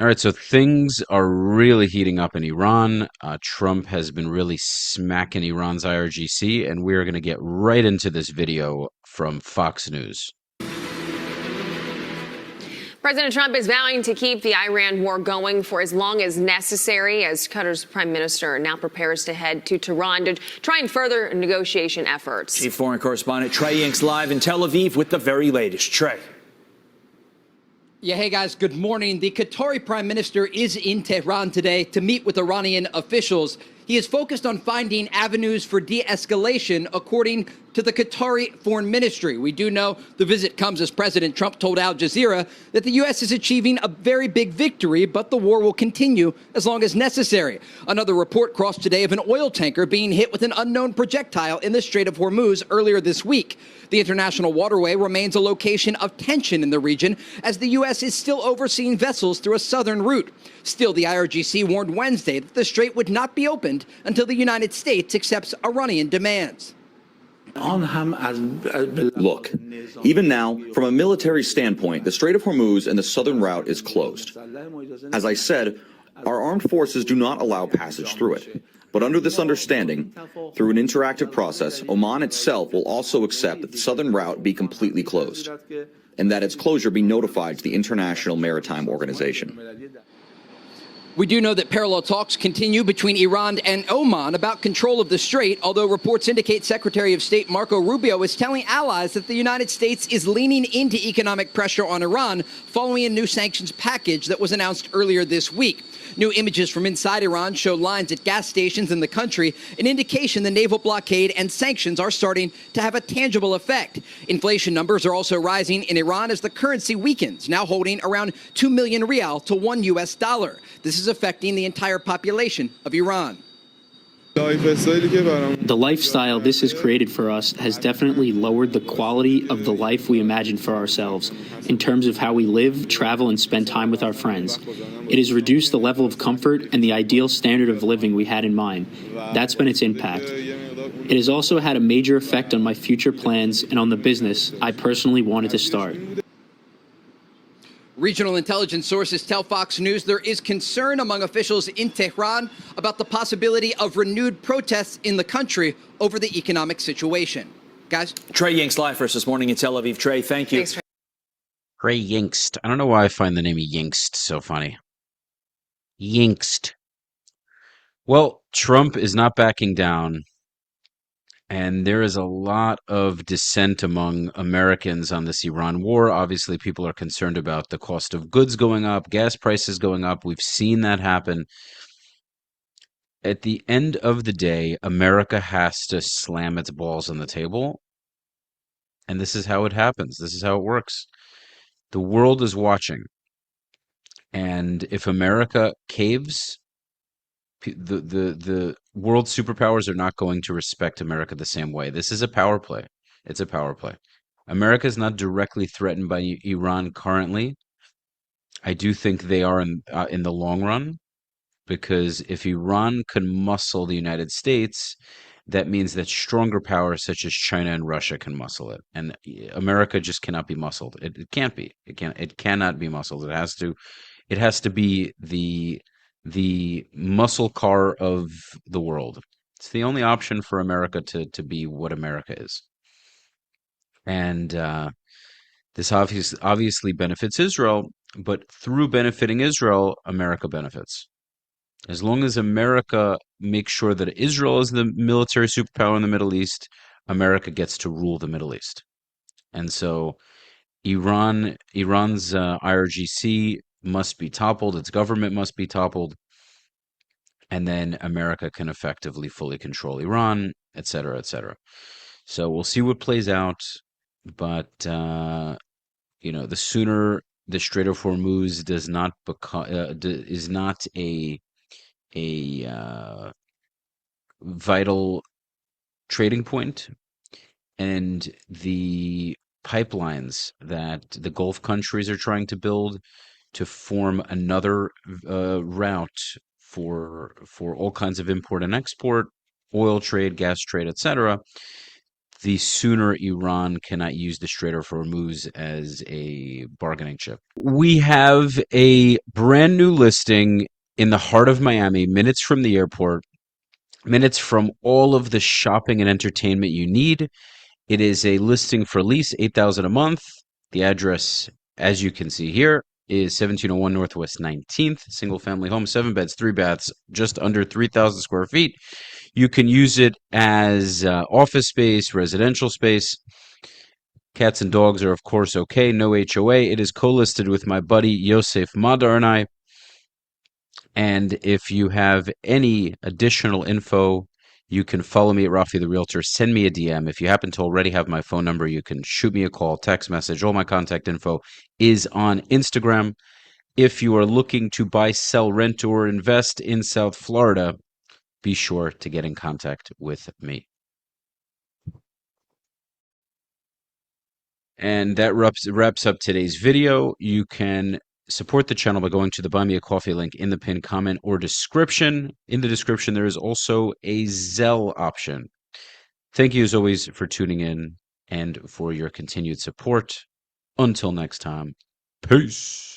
All right, so things are really heating up in Iran. Trump has been really smacking Iran's IRGC, and we're going to get right into this video from Fox News. President Trump is vowing to keep the Iran war going for as long as necessary as Qatar's prime minister now prepares to head to Tehran to try and further negotiation efforts. Chief foreign correspondent Trey Yingst live in Tel Aviv with the very latest. Trey. Yeah, hey guys, good morning. The Qatari prime minister is in Tehran today to meet with Iranian officials. He is focused on finding avenues for de-escalation, according to the Qatari foreign ministry. We do know the visit comes as President Trump told Al Jazeera that the U.S. is achieving a very big victory, but the war will continue as long as necessary. Another report crossed today of an oil tanker being hit with an unknown projectile in the Strait of Hormuz earlier this week. The international waterway remains a location of tension in the region as the U.S. is still overseeing vessels through a southern route. Still, the IRGC warned Wednesday that the strait would not be opened until the United States accepts Iranian demands. Look, even now, from a military standpoint, the Strait of Hormuz and the southern route is closed. As I said, our armed forces do not allow passage through it. But under this understanding, through an interactive process, Oman itself will also accept that the southern route be completely closed, and that its closure be notified to the International Maritime Organization. We do know that parallel talks continue between Iran and Oman about control of the strait, although reports indicate Secretary of State Marco Rubio is telling allies that the United States is leaning into economic pressure on Iran following a new sanctions package that was announced earlier this week. New images from inside Iran show lines at gas stations in the country, an indication the naval blockade and sanctions are starting to have a tangible effect. Inflation numbers are also rising in Iran as the currency weakens, now holding around 2 million rial to $1 US. This is affecting the entire population of Iran. The lifestyle this has created for us has definitely lowered the quality of the life we imagined for ourselves in terms of how we live, travel, and spend time with our friends. It has reduced the level of comfort and the ideal standard of living we had in mind. That's been its impact. It has also had a major effect on my future plans and on the business I personally wanted to start. Regional intelligence sources tell Fox News there is concern among officials in Tehran about the possibility of renewed protests in the country over the economic situation. Guys? Trey Yingst live for us this morning in Tel Aviv. Trey, thank you. Thanks, Trey. Trey Yingst. I don't know why I find the name Yingst so funny. Yingst. Well, Trump is not backing down, and there is a lot of dissent among Americans on this Iran war. Obviously, people are concerned about the cost of goods going up, gas prices going up. We've seen that happen. At the end of the day, America has to slam its balls on the table, and this is how it happens. This is how it works. The world is watching, and if America caves, the world superpowers are not going to respect America the same way. This is a power play. It's a power play. America is not directly threatened by Iran currently. I do think they are in the long run, because if Iran can muscle the United States, that means that stronger powers such as China and Russia can muscle it, and America just cannot be muscled. It can't be. It cannot be muscled. It has to be the muscle car of the world. It's the only option for America to be what America is. And this obviously benefits Israel, but through benefiting Israel, America benefits. As long as America makes sure that Israel is the military superpower in the Middle East, America gets to rule the Middle East. And so Iran's IRGC must be toppled, its government must be toppled, and then America can effectively fully control Iran, et cetera, et cetera. So we'll see what plays out, but the sooner the Strait of Hormuz does not become is not a vital trading point, and the pipelines that the Gulf countries are trying to build to form another route for all kinds of import and export, oil trade, gas trade, etc. the sooner Iran cannot use the Strait of Hormuz as a bargaining chip. We have a brand new listing in the heart of Miami, minutes from the airport, minutes from all of the shopping and entertainment you need. It is a listing for lease, $8,000 a month. The address, as you can see here, is 1701 Northwest 19th, single family home, 7 beds, 3 baths, just under 3,000 square feet. You can use it as office space, residential space. Cats and dogs are, of course, okay. No HOA. It is co-listed with my buddy Yosef Madar and I. And if you have any additional info, you can follow me at Rafi the Realtor. Send me a DM. If you happen to already have my phone number, you can shoot me a call, text message. All my contact info is on Instagram. If you are looking to buy, sell, rent, or invest in South Florida, be sure to get in contact with me. And that wraps up today's video. You can support the channel by going to the Buy Me a Coffee link in the pinned comment or description. In the description, there is also a Zelle option. Thank you, as always, for tuning in and for your continued support. Until next time, peace.